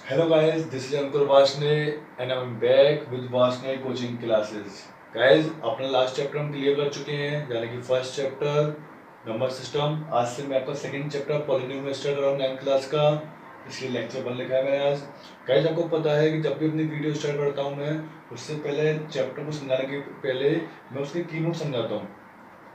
Hello guys, this is Ankur Vasne and I'm back with Vasne coaching classes. Guys, अपना last chapter हम clear कर चुके हैं, यानी कि फर्स्ट चैप्टर नंबर सिस्टम। आज से मैं आपका सेकंड चैप्टर पॉलिनोमियल में स्टार्ट कर रहा हूँ 9th क्लास का, इसलिए लेक्चर 1 लिखा है मैंने आज। गाइज आपको पता है कि जब भी अपनी वीडियो स्टार्ट करता हूँ मैं, उससे पहले चैप्टर को समझाने के पहले मैं उसके कीनोट समझाता हूँ।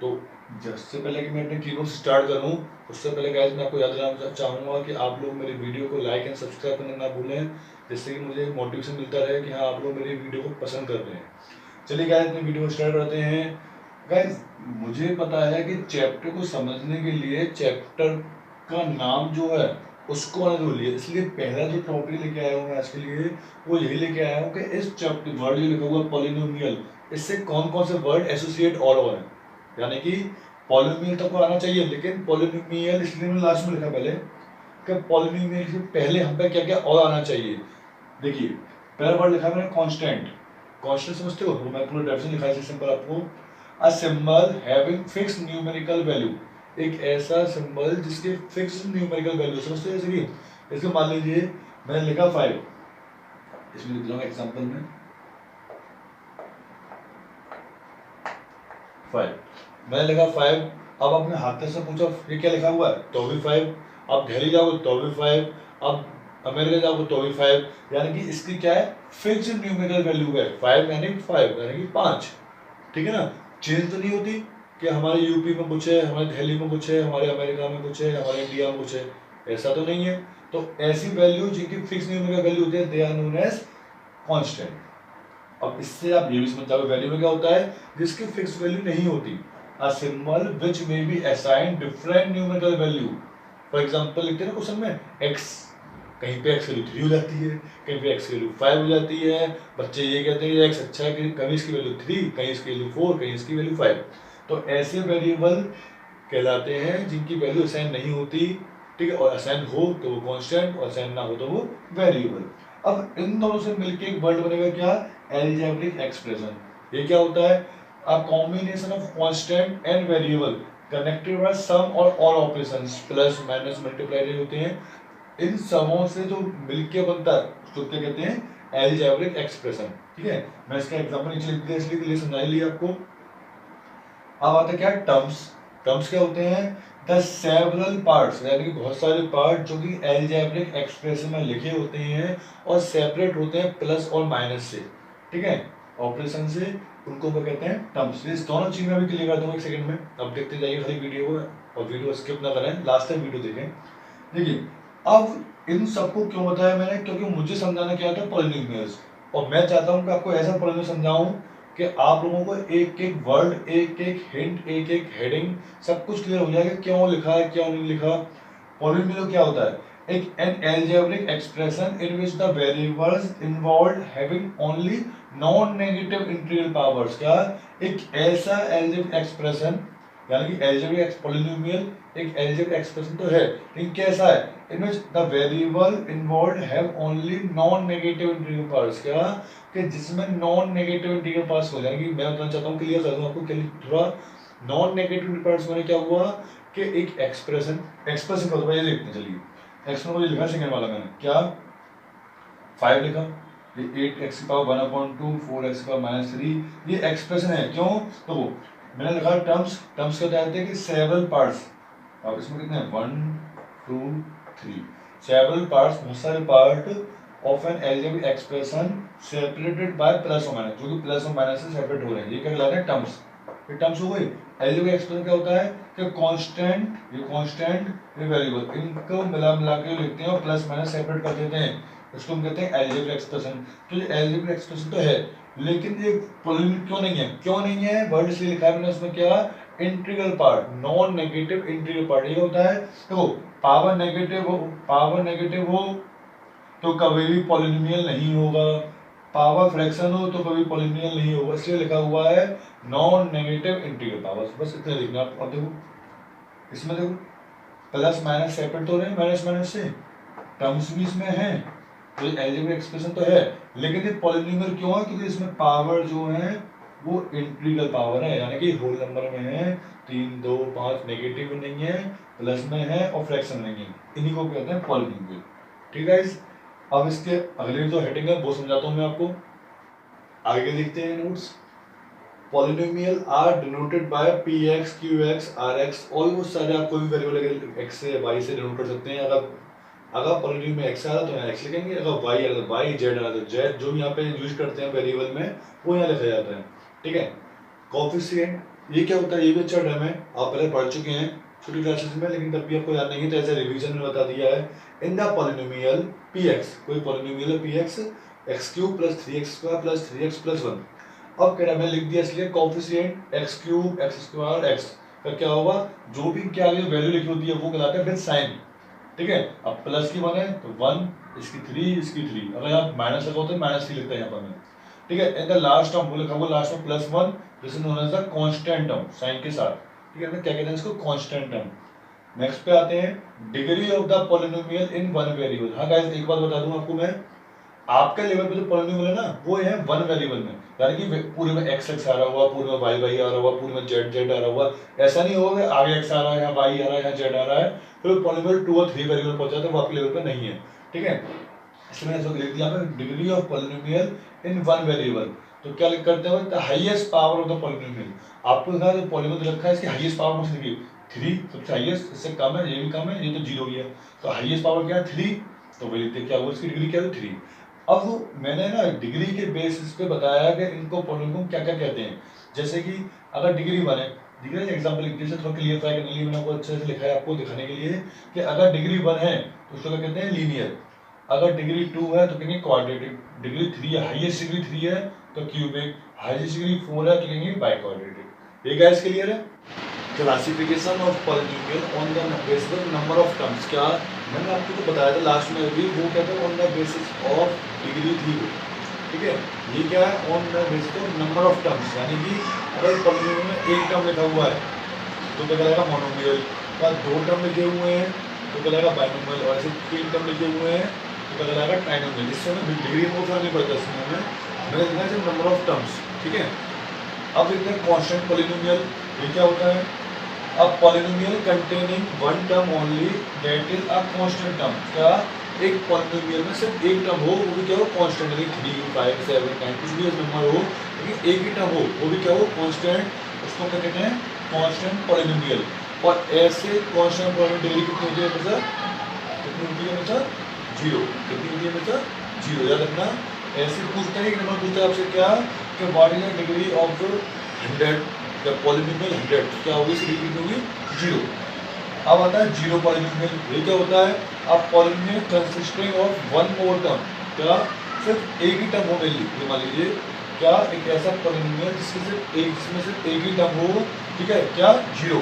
तो जिससे पहले कि मैं अपने कीनोट स्टार्ट करूं, उससे पहले गाइस मैं आपको याद दिलाना चाहूँगा कि आप लोग मेरी वीडियो को लाइक एंड सब्सक्राइब करना ना भूलें, जिससे कि मुझे मोटिवेशन मिलता रहे कि हाँ आप लोग मेरी वीडियो को पसंद कर रहे हैं। चलिए गाइस अपनी वीडियो को स्टार्ट करते हैं। गाइस मुझे पता है कि चैप्टर को समझने के लिए चैप्टर का नाम जो है उसको आना जरूरी है, इसलिए पहला जो टॉपिक लेके आया हूँ मैं आज के लिए वो यही लेके आया हूँ कि इस चैप्टर वर्ड जो लिखा हुआ पॉलिनोमियल, इससे कौन कौन से वर्ड एसोसिएट और हैं। यानी कि पॉलिनोमियल तक आना चाहिए, लेकिन पॉलिनोमियल इसलिए मैंने लास्ट में लिखा पहले कि पॉलिनोमियल से पहले हम पे क्या क्या और आना चाहिए। देखिए पहला वर्ड लिखा है मैंने कांस्टेंट। कांस्टेंट समझते हो? मैं पूरा डेफिनेशन लिखा है सिंपल आपको। A symbol having fixed numerical value, एक ऐसा सिंबल जिसके फिक्स्ड न्यूमेरिकल वैल्यू, समझते हो? जैसे कि इसको मान लीजिए मैंने लिखा 5, इसमें लिख दूंगा एग्जांपल में 5, मैंने लिखा 5। अब अपने हाथ से पूछो ये क्या लिखा हुआ है, तो भी 5। अब दिल्ली जाओगे तो भी 5, अब अमेरिका जाओगे तो भी 5। यानी कि इसकी क्या है, फिक्स्ड न्यूमेरिकल वैल्यू है 5, यानी 5 यानी कि 5। ठीक है ना, चेंज तो नहीं होती कि हमारे यूपी में कुछ है, हमारे दिल्ली में कुछ है, हमारे अमेरिका में कुछ है, हमारे इंडिया में कुछ है, ऐसा तो नहीं है। तो ऐसी वैल्यू जिनकी फिक्स न्यूमेरिकल वैल्यू होती है they are known as constant. अब इससे आप ये भी समझ जाओगे वैल्यू में क्या होता है, जिसकी फिक्स वैल्यू नहीं होती। A symbol which may be assigned different numerical value. For example लिखते हैं ना क्वेश्चन में x, कहीं पे x की वैल्यू 3 हो जाती है, कहीं पे x की वैल्यू 5 हो जाती है। बच्चे ये कहते हैं x अच्छा है कि कहीं इसकी वैल्यू 3, कहीं इसकी वैल्यू 4, कहीं इसकी वैल्यू 5। तो ऐसे वेरिएबल कहलाते हैं जिनकी वैल्यू असाइन नहीं होती। ठीक है, और असाइन हो तो वो कांस्टेंट और असाइन ना हो तो वो वेरिएबल। अब इन दोनों से मिलके एक वर्ड बनेगा क्या, एल्जेब्रिक एक्सप्रेशन। ये क्या होता है, a combination of constant and variable connected by some और ऑपरेशंस, प्लस माइनस मल्टीप्लाई होते हैं। इन समों से जो मिलके बनता है उसको क्या कहते हैं, एल्जेब्रिक एक्सप्रेशन। ठीक है, मैं इसका एग्जांपल नीचे लिख दिया इसलिए समझा लिया आपको। अब आता है क्या, टर्म्स। टर्म्स क्या होते हैं, द सेवरल पार्ट्स, यानी कि बहुत सारे पार्ट जो कि एल्जेब्रिक एक्सप्रेशन में लिखे होते हैं और सेपरेट होते हैं प्लस और माइनस से। ठीक है, ऑपरेशन से, उनको क्या कहते हैं, टर्म्स। इस दोनों चीज में भी क्लियर कर दूंगा एक सेकंड में, अब देखते जाइए खाली वीडियो को, और वीडियो स्किप ना करें, लास्ट तक वीडियो देखें। देखिए अब इन सबको क्यों बताया मैंने, क्योंकि मुझे समझाना क्या था, पॉलिनोमियल्स, और मैं चाहता हूं कि आपको ऐसा पॉलिनोमियल समझाऊं कि आप लोगों को एक एक वर्ड, एक एक हिंट, एक एक हेडिंग सब कुछ क्लियर हो जाएगा, क्यों लिखा है क्यों नहीं लिखा। पॉलिनोमियल क्या होता है, एक an algebraic expression in which the variables involved having only non negative integral powers. क्या, एक ऐसा एल्जेब्रिक एक्सप्रेशन, यानी कि एल्जेब्रिक पॉलिनोमियल एक एल्जेब्रिक एक्सप्रेशन तो है, लेकिन कैसा है, in which the variable involved have only non negative integral powers. क्या, कि जिसमें नॉन नेगेटिव इंटीग्रल पार्ट्स हो जाएंगे। मैं बताना चाहता हूँ, क्लियर कर दूं आपको थोड़ा। नॉन नेगेटिव पार्ट्स में क्या हुआ कि एक एक्सप्रेशन, एक्सप्रेशन का ये देखते चलिए, एक्सप्रेशन को लिखा सेकंड वाला मैंने क्या, 5 लिखा, ये 8x की पावर 1/2, 4x की पावर -3, ये एक्सप्रेशन है। क्यों, तो मैंने लिखा टर्म्स। टर्म्स क्या कहते हैं कि सेवरल पार्ट्स, अब इसमें कितने हैं, 1 2 3, सेवरल पार्ट्स, बहुत सारे part of N algebraic expression separated by plus और माइनस, जो कि प्लस और माइनस से सेपरेट हो रहे हैं, ये क्या कहलाते हैं, टर्म्स। ये टर्म्स हो गई। एल्जेब्रिक एक्सप्रेशन क्या होता है कि कांस्टेंट, ये कांस्टेंट, ये वेरिएबल, इनको मिला के लिखते हैं और प्लस माइनस सेपरेट कर देते हैं, इसको हम कहते हैं एल्जेब्रिक एक्सप्रेशन। तो ये एल्जेब्रिक एक्सप्रेशन तो है, लेकिन ये पॉलिनोमियल क्यों नहीं है, क्यों नहीं है, वर्ड इसलिए लिखा है मैंने उसमें क्या, integral part, non negative integral part. ये होता है तो पावर नेगेटिव हो, पावर नेगेटिव हो तो कभी भी पॉलिनोमियल नहीं होगा, पावर फ्रैक्शन हो तो कभी पॉलिनोमियल नहीं होगा, इसलिए लिखा हुआ है नॉन नेगेटिव इंटीग्रल पावर्स। बस इतना लिखना। अब देखो इसमें, देखो प्लस माइनस सेपरेट हो रहे हैं माइनस माइनस से, टर्म्स भी इसमें है, तो एल्जेब्रिक एक्सप्रेशन तो है, लेकिन ये पॉलिनोमियल क्यों है, क्योंकि इसमें पावर जो है वो इंटीग्रल पावर है, यानी कि होल नंबर में है, 3 2 5, नेगेटिव नहीं है, प्लस में है और फ्रैक्शन नहीं है, इन्हीं को कहते हैं पॉलिनोमियल। ठीक है, अब इसके अगले जो हेडिंग है वो समझाता हूँ मैं आपको। आगे लिखते हैं notes. Polynomial are denoted by P X Q X R X, almost सारे आप कोई भी वेरिएबल एक्स से वाई से डिनोट कर सकते हैं। अगर पॉलिनोमियल में एक्स आ रहा है तो यहाँ एक्स लिखेंगे, अगर वाई आ रहा है वाई, जेड आ रहा है तो जेड, जो यहाँ पे यूज करते हैं वेरिएबल में वो यहाँ लिखा जाता है। ठीक है। कोएफिशिएंट, ये क्या होता है, ये भी अच्छा टर्म है, आप पहले पढ़ चुके हैं छोटी क्लासेस में, लेकिन तब भी आपको याद नहीं है तो ऐसे रिवीजन में बता दिया है। In the polynomial P x, कोई पॉलिनोमियल है P x, x cube plus 3x² plus 3x plus 1। अब क्या मैंने लिख दिया इसलिए coefficient x cube x square x का क्या होगा, जो भी क्या वैल्यू लिखी होती है वो कहलाता है विद साइन। ठीक है। अब प्लस की 1 है तो 1, इसकी 3, इसकी 3, अगर यहाँ माइनस लगा होता है माइनस 3 लिखते हैं यहाँ पर मैं। ठीक है। इन द लास्ट टर्म वो लिखा हुआ लास्ट में plus 1, this is known as the constant term, sign के साथ। ठीक है। क्या कहते हैं इसको, कांस्टेंट टर्म। नेक्स्ट पे आते हैं degree of the polynomial in one variable. हाँ गाइस, एक बात बता दूं आपको मैं, आपके लेवल पे जो पॉलिनोमियल है ना वो है वन वेरिएबल में, यानी कि पूरे में एक्स एक्स आ रहा हुआ, पूरे में वाई वाई आ रहा हुआ, पूरे में जेड जेड आ रहा हुआ। ऐसा नहीं होगा कि आगे एक्स आ रहा है, यहाँ वाई आ रहा है, यहाँ जेड आ रहा है, फिर पॉलिनोमियल 2 और 3 वेरिएबल पहुंच जाता है, वो आपके लेवल पे नहीं है। ठीक है। इसलिए मैंने इसको लिख दिया degree of polynomial in one variable. तो क्या लिख करते हैं, the highest power of the polynomial. आपको देखा जो पॉलिनोमियल रखा है इसकी हाईएस्ट पावर मुझे देखिए 3, सबसे हाईएस्ट, इससे कम है, ये भी कम है, ये तो 0 ही है, तो हाईएस्ट पावर क्या है 3, तो वही लिखते क्या हुआ, इसकी डिग्री क्या है 3। अब मैंने ना डिग्री के बेसिस पे बताया कि इनको पॉलिनोमियल क्या क्या कहते हैं। जैसे कि अगर डिग्री 1 है, डिग्री एग्जांपल लिख दीजिए, थोड़ा क्लियर करने के लिए मैंने आपको अच्छे से लिखा है आपको दिखाने के लिए कि अगर डिग्री 1 है तो उसको क्या कहते हैं, लीनियर। अगर डिग्री 2 है तो कहेंगे क्वाड्रेटिक, डिग्री 3 है, हाईएस्ट डिग्री 3 है तो क्यूबिक, हाईएस्ट डिग्री 4 है तो कहेंगे बाई क्वाड्रेटिक। ये गाइस क्लियर है। Classification of polynomial on the basis of number of terms, क्या मैंने आपको तो बताया था लास्ट में भी, वो कहते हैं on the basis of degree थी वो। ठीक है। ये क्या है, on the basis of number of terms, यानी कि अगर पॉलिनोमियल में एक टर्म लिखा हुआ है तो क्या कहलाएगा मोनोमियल, का 2 टर्म लिखे हुए हैं तो क्या कहलाएगा बाइनोमियल, और ऐसे 3 टर्म लिखे हुए हैं तो क्या कहलाएगा ट्राइनोमियल। इससे हमें डिग्री में फर्क नहीं पड़ता, इसमें हमें मैंने लिखना है नंबर ऑफ टर्म्स। ठीक है। अब लिखते हैं कांस्टेंट पॉलिनोमियल। ये क्या होता है, a polynomial containing one term only that is a constant term। क्या एक पॉलिनोमियल में सिर्फ एक टर्म हो, वो भी क्या हो, कांस्टेंट, यानी 3, 5, 7, 9 कुछ भी नंबर हो, लेकिन एक ही टर्म हो, वो भी क्या हो, कांस्टेंट, उसको क्या कहते हैं, कांस्टेंट पॉलिनोमियल। और ऐसे कांस्टेंट पॉलिनोमियल डिग्री कितनी होती है हमेशा, कितनी होती है हमेशा, 0। कितनी होती है हमेशा, 0, याद रखना। ऐसे पूछता है, एक नंबर पूछता है आपसे क्या, कि what is the degree of 100, जब पॉलिनोमियल 100 क्या होगी, इसकी डिग्री होगी 0। अब आता है जीरो पॉलिनोमियल। ये क्या होता है, अब polynomial consisting of one more term, क्या सिर्फ एक ही टर्म हो, मेनली मान लीजिए क्या एक ऐसा पॉलिनोमियल जिसमें सिर्फ एक ही टर्म हो। ठीक है, क्या 0।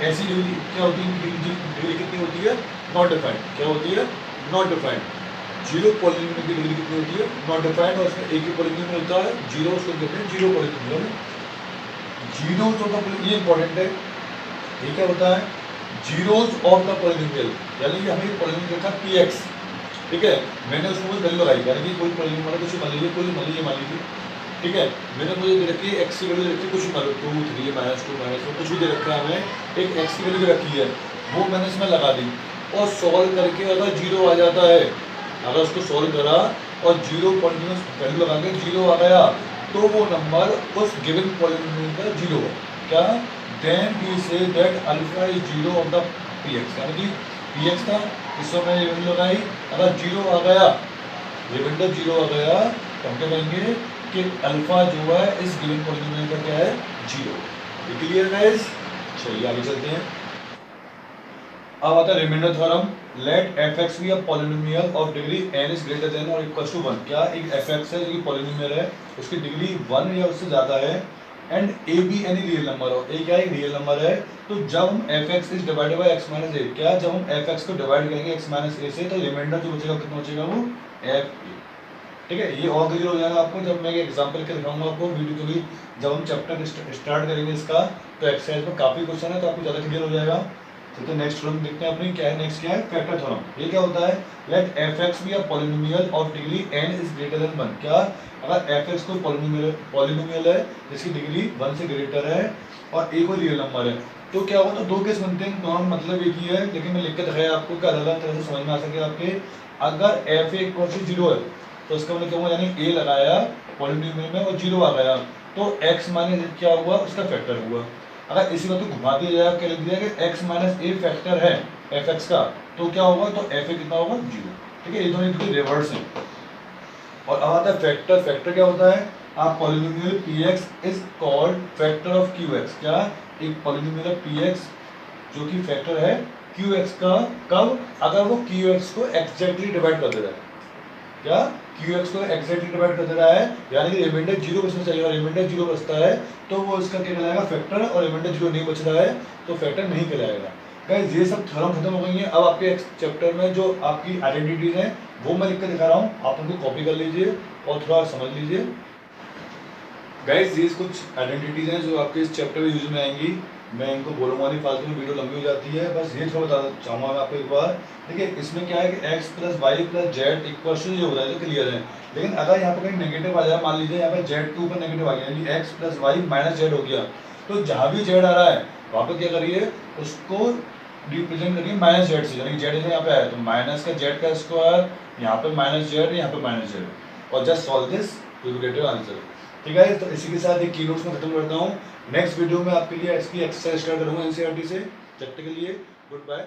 ऐसी डिग्री क्या होती है, डिग्री कितनी होती है, नॉट डिफाइंड। क्या होती है, नॉट डिफाइंड। जीरो पॉलिनोमियल की डिग्री कितनी होती है, नॉट डिफाइंड, और उसमें एक ही पॉलिनोमियल होता है 0, उसको कहते हैं zero polynomial. Zeros of the, ये इंपॉर्टेंट है, ये क्या होता है, जीरोस ऑफ द पॉलिनोमियल, यानी कि हमें पॉलिनोमियल देखा px। ठीक है, मैंने उसमें वैल्यू लगाई, यानी कि कोई पॉलिनोमियल कुछ मान लीजिए, कोई मान लीजिए। ठीक है, मैंने मुझे दे रखी है x की वैल्यू दे रखी है, कुछ मान लो 2, 3, -2, -1 कुछ भी दे रखा है, हमें एक x की वैल्यू दे रखी है, वो मैंने इसमें लगा दी, और सॉल्व करके अगर 0 आ जाता है, अगर उसको सॉल्व करा और 0 पॉलिनोमियल वैल्यू लगा के 0 आ गया, तो वो नंबर उस गिवन पॉलिनोमियल का 0 है। क्या, then we say that alpha is 0 of the px, यानी कि px था, इसमें मैंने ये वैल्यू लगाई, अगर 0 आ गया, रिमाइंडर 0 आ गया, तो हम क्या कहेंगे कि अल्फा जो है इस गिवन पॉलिनोमियल का क्या है, 0। क्लियर गाइस, चलिए आगे चलते हैं। अब आता है remainder theorem. Let fx be a polynomial of degree n is greater than और इक्वल टू 1। क्या एक fx है जो कि पॉलिनोमियल है, उसकी डिग्री 1 या उससे ज्यादा है, एंड a भी एनी रियल नंबर हो, a क्या है, रियल नंबर है, तो जब हम fx is divided by x minus a, क्या जब हम fx को डिवाइड करेंगे x माइनस a से, तो रिमाइंडर जो बचेगा कितना बचेगा, वो f। ठीक है, ये और क्लियर हो जाएगा आपको जब मैं एग्जांपल के दिखाऊंगा आपको वीडियो, क्योंकि जब हम चैप्टर स्टार्ट करेंगे इसका, तो एक्सरसाइज में काफी क्वेश्चन है, तो आपको ज़्यादा क्लियर हो जाएगा। तो नेक्स्ट थ्योरम देखते हैं अपनी, क्या है नेक्स्ट, क्या है फैक्टर थ्योरम। ये क्या होता है, लेट एफ(x) be a polynomial of degree n is greater than 1। क्या, अगर f(x) कोई पॉलिनोमियल है जिसकी डिग्री 1 से ग्रेटर है और a कोई रियल नंबर है, तो क्या होगा, तो दो केस बनते हैं, दोनों मतलब एक ही है, लेकिन मैं लिख के दिखाया आपको कि अलग अलग तरह से समझ में आ सके आपके। अगर f इक्वल टू 0 है तो इसका मतलब क्या हुआ, यानी a लगाया पॉलिनोमियल में और 0 आ गया, तो x माइनस क्या हुआ, उसका फैक्टर हुआ। अगर इसी बात को घुमा दिया जाए, क्या लिख दिया कि x माइनस ए फैक्टर है f(x) का, तो क्या होगा, तो f कितना होगा, 0। ठीक है, ये दोनों इनके रिवर्स हैं। और अब आता है फैक्टर। फैक्टर क्या होता है, आप polynomial px is called factor of qx। क्या, एक पॉलिनोमियल px जो कि फैक्टर है qx का, कब, अगर वो qx को एग्जैक्टली डिवाइड कर दे रहा है। क्या, qx को एग्जैक्टली डिवाइड कर दे रहा है, यानी कि रिमाइंडर 0 बचना चाहिए, और रिमाइंडर 0 बचता है तो वो इसका क्या कहलाएगा, फैक्टर, और रिमाइंडर 0 नहीं बच रहा है तो फैक्टर नहीं कहलाएगा। गाइस ये सब थ्योरम खत्म हो गई हैं। अब आपके चैप्टर में जो आपकी आइडेंटिटीज हैं वो मैं लिख कर दिखा रहा हूँ, आप उनको कॉपी कर लीजिए और थोड़ा समझ लीजिए। गाइस ये कुछ आइडेंटिटीज हैं जो आपके इस चैप्टर में यूज में आएंगी, मैं इनको बोलूँगा नहीं, फालतू में वीडियो लंबी हो जाती है, बस ये थोड़ा बताना चाहूँगा मैं आपको एक बार। देखिए इसमें क्या है कि x plus Y plus Z equal to ये हो रहा है, तो क्लियर है। लेकिन अगर यहाँ पर कहीं नेगेटिव आ जाए, मान लीजिए यहाँ पर जेड के ऊपर नेगेटिव आ गया, यानी x plus Y minus Z हो गया, तो जहाँ भी जेड आ रहा है वहाँ पर क्या करिए, उसको रिप्रेजेंट करिए माइनस जेड से, यानी जेड यहाँ पे आया तो माइनस का जेड का स्क्वायर, यहाँ पे माइनस जेड, यहाँ पे माइनस जेड, और just solve this to get your answer. ठीक है, तो इसी के साथ एक की नोट्स में खत्म करता हूँ। नेक्स्ट वीडियो में आपके लिए इसकी एक्सरसाइज स्टार्ट करूँगा एनसीईआरटी से। जब तक के लिए गुड बाय।